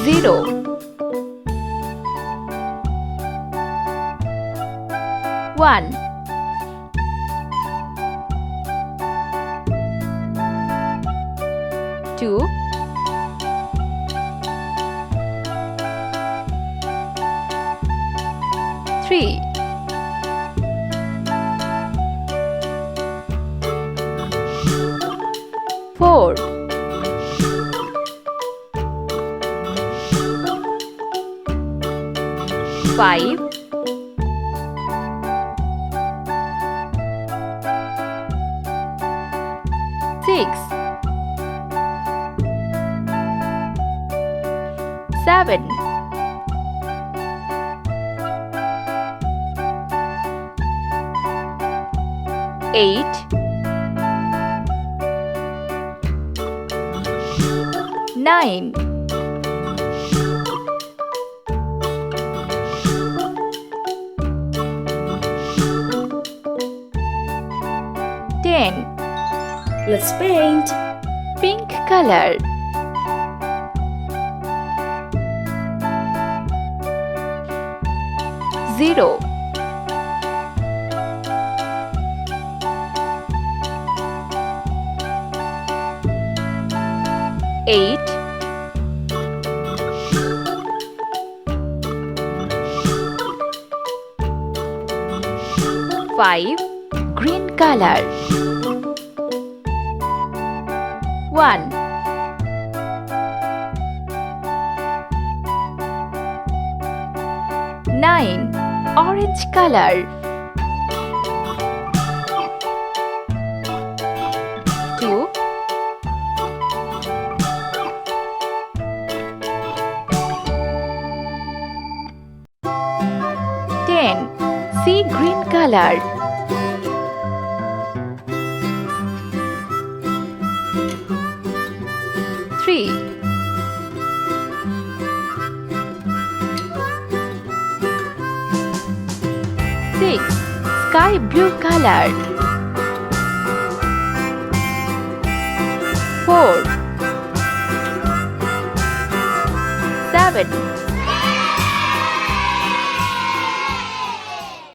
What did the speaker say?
0 1 2 3 4 5 6 7 8 9 10 Let's paint. Pink color. Zero. Eight. Five. Green color. 1 9 orange color 2 10 sea green color 3 6 sky blue color